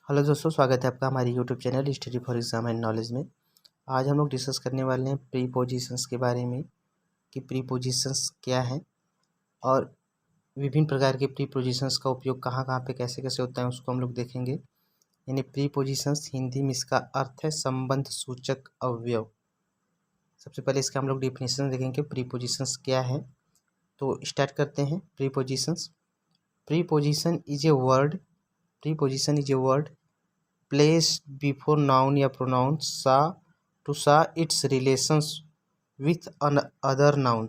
Hello दोस्तों, स्वागत है आपका हमारी YouTube channel study for exam and knowledge में। आज हम लोग डिस्कस करने वाले हैं प्रीपोजिशंस के बारे में कि प्रीपोजिशंस क्या है और विभिन्न प्रकार के प्रीपोजिशंस का उपयोग कहाँ कहाँ पे कैसे कैसे होता है उसको हम लोग देखेंगे। यानी प्रीपोजिशंस हिंदी में इसका अर्थ है संबंध सूचक अवयव। सबसे पहले इसका हम लोग डिफिनेशन देखेंगे प्रीपोजिशंस क्या है। तो स्टार्ट करते हैं। Prepositions preposition is a word preposition is a word placed before noun या pronoun sa to show its relations with other noun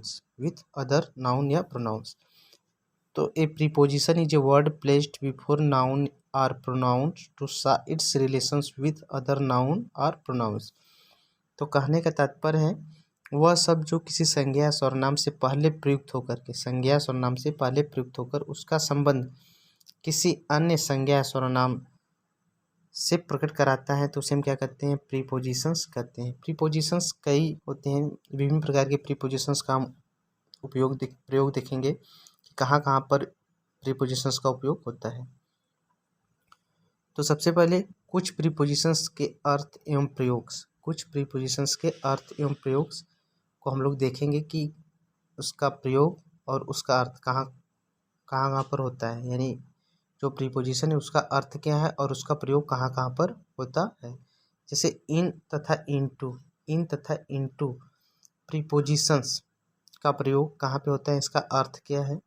या pronouns। तो a preposition is a word placed before noun or pronoun to show its relations with other noun or pronouns। तो कहने का तात्पर्य है वह सब जो किसी संज्ञा सर्वनाम से पहले प्रयुक्त होकर के संज्ञा सर्वनाम से पहले प्रयुक्त होकर उसका संबंध किसी अन्य संज्ञा सर्वनाम से प्रकट कराता है तो उसे हम क्या कहते हैं, प्रीपोजिशंस कहते हैं। प्रीपोजिशंस कई होते हैं, विभिन्न प्रकार के प्रीपोजिशंस का हम प्रयोग देखेंगे कि कहाँ कहाँ पर प्रीपोजिशंस का उपयोग होता है। तो सबसे पहले कुछ प्रीपोजिशंस के अर्थ एवं प्रयोग को हम लोग देखेंगे कि उसका प्रयोग और उसका अर्थ कहाँ कहाँ पर होता है। यानी जो प्रीपोजिशन है उसका अर्थ क्या है और उसका प्रयोग कहाँ कहाँ पर होता है। जैसे इन तथा इनटू प्रीपोजिशंस का प्रयोग कहाँ पे होता है, इसका अर्थ क्या है।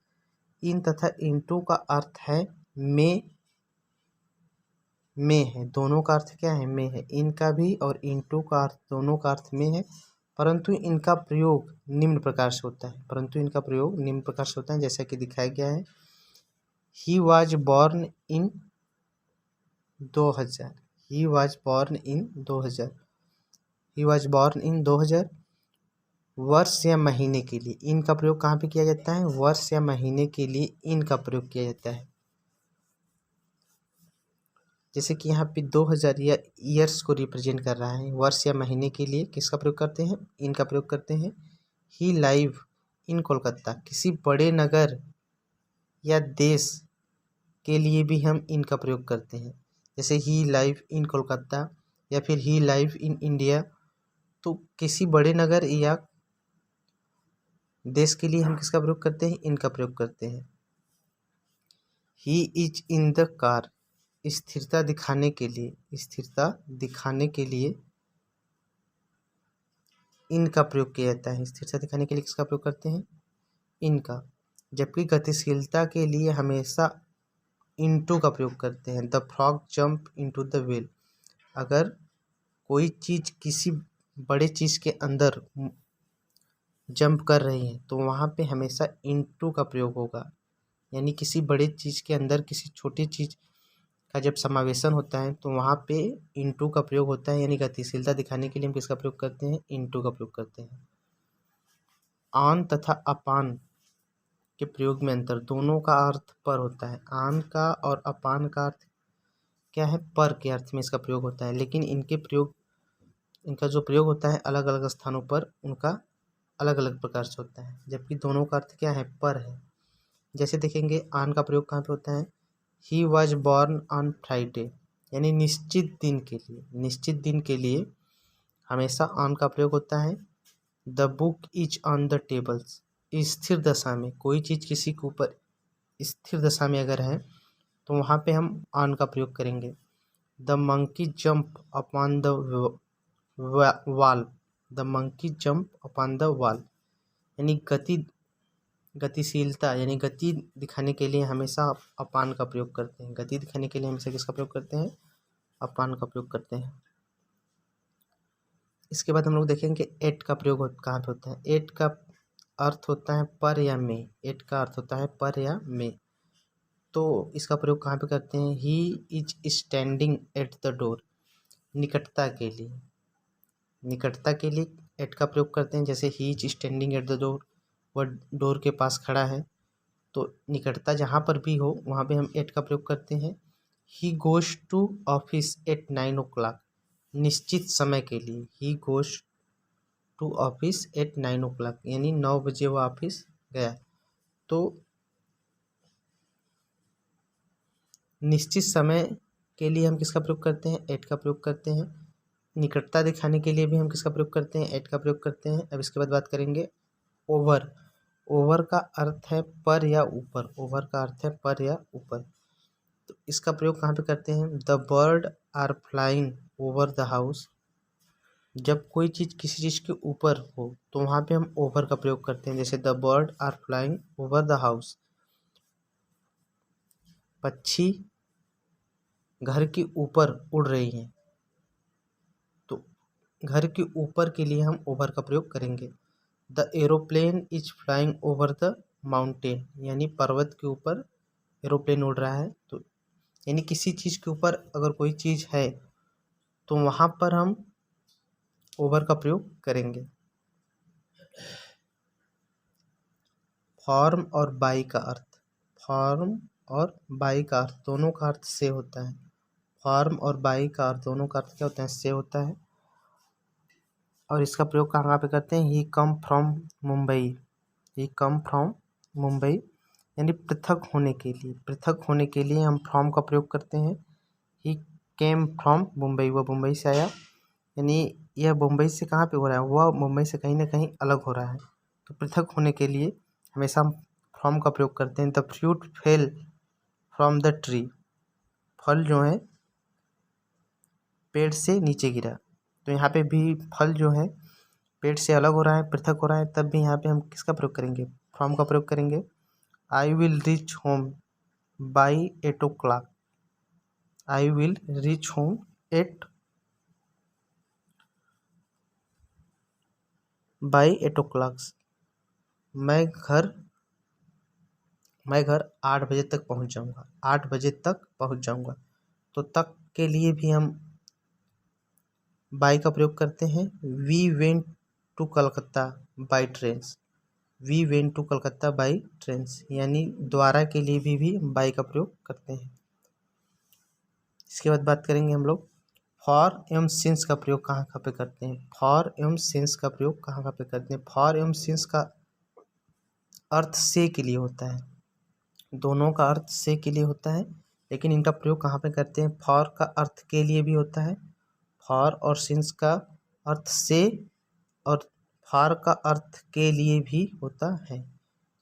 इन तथा इनटू का अर्थ है में है, दोनों का अर्थ क्या है, में है। इनका भी और इनटू का अर्थ दोनों का अर्थ में है, परंतु इनका प्रयोग निम्न प्रकार से होता है। जैसा कि दिखाया गया है। He was born in 2000 He was born in 2000 वर्ष या महीने के लिए इन का प्रयोग कहाँ पे किया जाता है, वर्ष या महीने के लिए इन का प्रयोग किया जाता है। जैसे कि यहाँ पे 2000 या ईयर्स को रिप्रेजेंट कर रहा है, वर्ष या महीने के लिए किसका प्रयोग करते हैं, इन का प्रयोग करते हैं। ही लाइव इन कोलकाता, किसी बड़े नगर या देश के लिए भी हम इनका प्रयोग करते हैं। जैसे ही लाइव इन कोलकाता या फिर ही लाइव इन इंडिया। तो किसी बड़े नगर या देश के लिए हम किसका प्रयोग करते हैं, इनका प्रयोग करते हैं। He is in the car, स्थिरता दिखाने के लिए इनका प्रयोग किया जाता है। स्थिरता दिखाने के लिए किसका प्रयोग करते हैं, इनका। जबकि गतिशीलता के लिए हमेशा इनटू का प्रयोग करते हैं। The frog jump into the well, अगर कोई चीज़ किसी बड़े चीज़ के अंदर जंप कर रही है तो वहाँ पे हमेशा इनटू का प्रयोग होगा। यानी किसी बड़े चीज़ के अंदर किसी छोटी चीज़ का जब समावेशन होता है तो वहाँ पे इनटू का प्रयोग होता है। यानी गतिशीलता दिखाने के लिए हम किसका प्रयोग करते हैं, इनटू का प्रयोग करते हैं। आन तथा अपान के प्रयोग में अंतर, दोनों का अर्थ पर होता है। आन का और अपान का अर्थ क्या है, पर के अर्थ में इसका प्रयोग होता है, लेकिन इनका जो प्रयोग होता है अलग अलग स्थानों पर उनका अलग अलग प्रकार से होता है, जबकि दोनों का अर्थ क्या है, पर है। जैसे देखेंगे आन का प्रयोग कहाँ पे होता है, he was born on Friday, यानी निश्चित दिन के लिए हमेशा आन का प्रयोग होता है। The book is on the tables, स्थिर दशा में, कोई चीज़ किसी के ऊपर स्थिर दशा में अगर है तो वहाँ पे हम ऑन का प्रयोग करेंगे। The monkey jump upon the wall, यानी गतिशीलता यानी गति दिखाने के लिए हमेशा अपान का प्रयोग करते हैं। गति दिखाने के लिए हमेशा किसका प्रयोग करते हैं, अपान का प्रयोग करते हैं। इसके बाद हम लोग देखेंगे एट का प्रयोग कहाँ पे होता है। एट का अर्थ होता है पर या में, तो इसका प्रयोग कहाँ पे करते हैं। He is standing at the door, निकटता के लिए एट का प्रयोग करते हैं। जैसे he is standing at the door, वह डोर के पास खड़ा है, तो निकटता जहाँ पर भी हो वहाँ पे हम एट का प्रयोग करते हैं। He goes to office at 9 o'clock, निश्चित समय के लिए। He goes to office at 9 o'clock, यानी 9 बजे वो ऑफिस गया। तो निश्चित समय के लिए हम किसका प्रयोग करते हैं? एट का प्रयोग करते हैं। निकटता दिखाने के लिए भी हम किसका प्रयोग करते हैं? एट का प्रयोग करते हैं। अब इसके बाद बात करेंगे ओवर। ओवर का अर्थ है पर या ऊपर। ओवर का अर्थ है पर या ऊपर। तो इसका प्रयोग कहाँ पे करते हैं? The bird are flying over the house. जब कोई चीज़ किसी चीज़ के ऊपर हो तो वहाँ पे हम ओवर का प्रयोग करते हैं। जैसे the bird are flying over the house. पक्षी घर के ऊपर उड़ रही हैं, तो घर के ऊपर के लिए हम ओवर का प्रयोग करेंगे। The aeroplane is flying over the mountain, यानी पर्वत के ऊपर एरोप्लेन उड़ रहा है। तो यानी किसी चीज़ के ऊपर अगर कोई चीज़ है तो वहाँ पर हम ओवर का प्रयोग करेंगे। फॉर्म और बाई का अर्थ। फॉर्म और बाई का अर्थ दोनों का अर्थ से होता है। फॉर्म और बाई का अर्थ दोनों का अर्थ क्या होता है? से होता है। और इसका प्रयोग कहाँ पे करते हैं? He come from Mumbai. He come from Mumbai, यानी पृथक होने के लिए। पृथक होने के लिए हम फ्रॉम का प्रयोग करते हैं। ही केम फ्रॉम मुंबई, वह मुंबई से आया। यानी यह मुंबई से कहाँ पे हो रहा है? वह मुंबई से कहीं ना कहीं अलग हो रहा है। तो पृथक होने के लिए हमेशा हम फ्रॉम का प्रयोग करते हैं। The fruit fell from the tree. फल जो है पेड़ से नीचे गिरा। तो यहाँ पे भी फल जो है पेड़ से अलग हो रहा है, पृथक हो रहा है, तब भी यहाँ पे हम किसका प्रयोग करेंगे? फ्रॉम का प्रयोग करेंगे। I will reach home by 8 o'clock। I will reach home by 8 o'clock। मैं घर 8 बजे तक पहुँच जाऊँगा। 8 बजे तक पहुँच जाऊँगा। तो तक के लिए भी हम बाई का प्रयोग करते हैं। We went to Calcutta by trains. We went to Calcutta by trains, यानी द्वारा के लिए भी बाई का प्रयोग करते हैं। इसके बाद बात करेंगे हम लोग फॉर एवं सिंस का प्रयोग कहाँ कहाँ पे करते हैं। फॉर एवं सिंस का प्रयोग कहाँ कहाँ पे करते हैं? फॉर एवं सिंस का अर्थ से के लिए होता है। दोनों का अर्थ से के लिए होता है, लेकिन इनका प्रयोग कहाँ पे करते हैं? फॉर का अर्थ के लिए भी होता है। फॉर और सिंस का अर्थ से और फॉर का अर्थ के लिए भी होता है।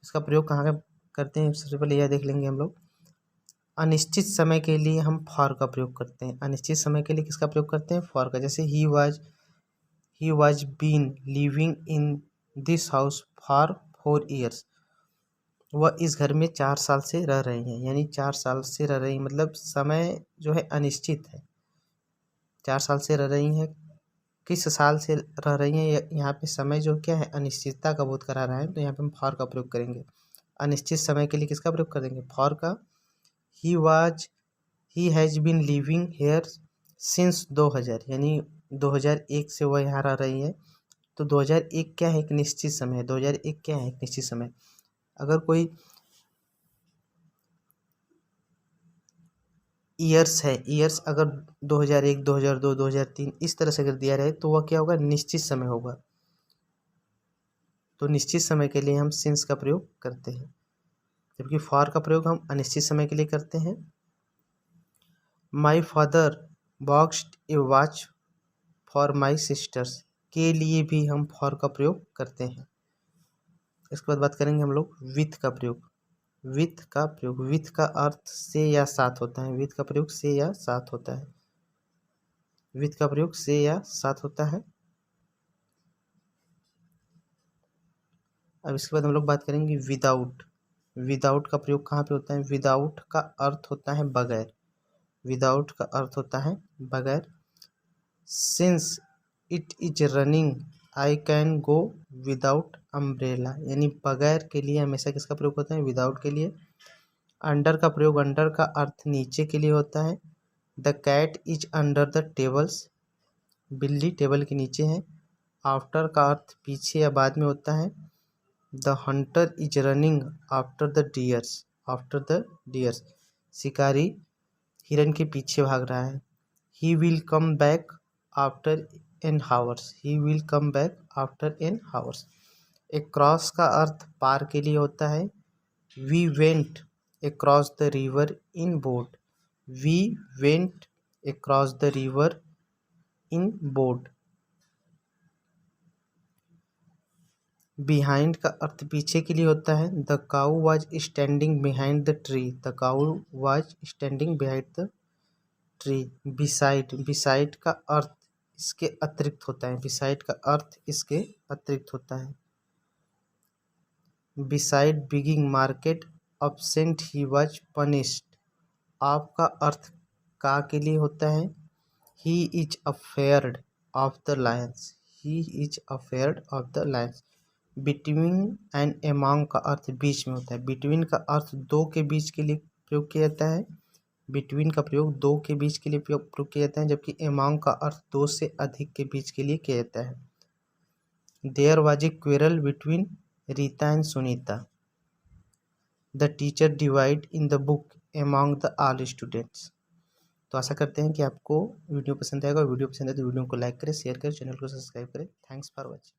इसका प्रयोग कहाँ करते हैं? सबसे पहले यह देख लेंगे हम लोग। अनिश्चित समय के लिए हम फॉर का प्रयोग करते हैं। अनिश्चित समय के लिए किसका प्रयोग करते हैं? फॉर का। जैसे he was been living in this house for 4 years। वह इस घर में 4 साल से रह रही हैं, यानी 4 साल से रह रही, मतलब समय जो है अनिश्चित है। 4 साल से रह रही हैं, किस साल से रह रही हैं, यहाँ पे समय जो क्या है अनिश्चितता का बोध करा रहा है। तो यहाँ पे हम फॉर का प्रयोग करेंगे। अनिश्चित समय के लिए किसका प्रयोग करेंगे? फॉर का। He has been living here since 2000, यानी 2001 से वह यहाँ रह रही है। तो 2001 क्या है? एक निश्चित समय है। 2001 क्या है? एक निश्चित समय। अगर कोई ईयर्स है, ईयर्स अगर 2001, 2002, 2003 इस तरह से अगर दिया रहे तो वह क्या होगा? निश्चित समय होगा। तो निश्चित समय के लिए हम सिंस का प्रयोग करते हैं, जबकि फॉर का प्रयोग हम अनिश्चित समय के लिए करते हैं। My father boxed A watch for my sisters के लिए भी हम फॉर का प्रयोग करते हैं। इसके बाद बात करेंगे हम लोग विथ का प्रयोग। विथ का प्रयोग, विथ का अर्थ से या साथ होता है। विथ का प्रयोग से या साथ होता है। विथ का प्रयोग से या साथ होता है। अब इसके बाद हम लोग बात करेंगे विदाउट। विदाउट का प्रयोग कहाँ पे होता है? विदाउट का अर्थ होता है बगैर। विदाउट का अर्थ होता है बगैर। Since it is running I can go without umbrella, यानी बगैर के लिए हमेशा किसका प्रयोग होता है? विदाउट के लिए। अंडर का प्रयोग, अंडर का अर्थ नीचे के लिए होता है। The cat is under the tables, बिल्ली टेबल के नीचे है। आफ्टर का अर्थ पीछे या बाद में होता है। The hunter is running after the deers, after the deers, शिकारी हिरन के पीछे भाग रहा है। He will come back after an hours, he will come back after an hours. एक क्रॉस का अर्थ पार के लिए होता है। We went across the river in boat, we went across the river in boat। Behind का अर्थ पीछे के लिए होता है। The cow was standing behind the tree, the cow was standing behind the tree. Beside, beside का अर्थ इसके अतिरिक्त होता है, बिसाइड का अर्थ इसके अतिरिक्त होता है। Beside begging market absent he was punished. आपका अर्थ का के लिए होता है। He is afraid of the lions, he is afraid of the lions. Between and among का अर्थ बीच में होता है। बिटवीन का अर्थ दो के बीच के लिए प्रयोग किया जाता है, बिटवीन का प्रयोग दो के बीच के लिए प्रयोग किया जाता है, जबकि एमॉन्ग का अर्थ दो से अधिक के बीच के लिए किया जाता है। There was a quarrel between Rita and Sunita. The teacher divide in the book among the all students. तो आशा करते हैं कि आपको वीडियो पसंद आएगा। वीडियो पसंद है तो वीडियो को लाइक करें, शेयर करें, चैनल को सब्सक्राइब करें। Thanks for watching.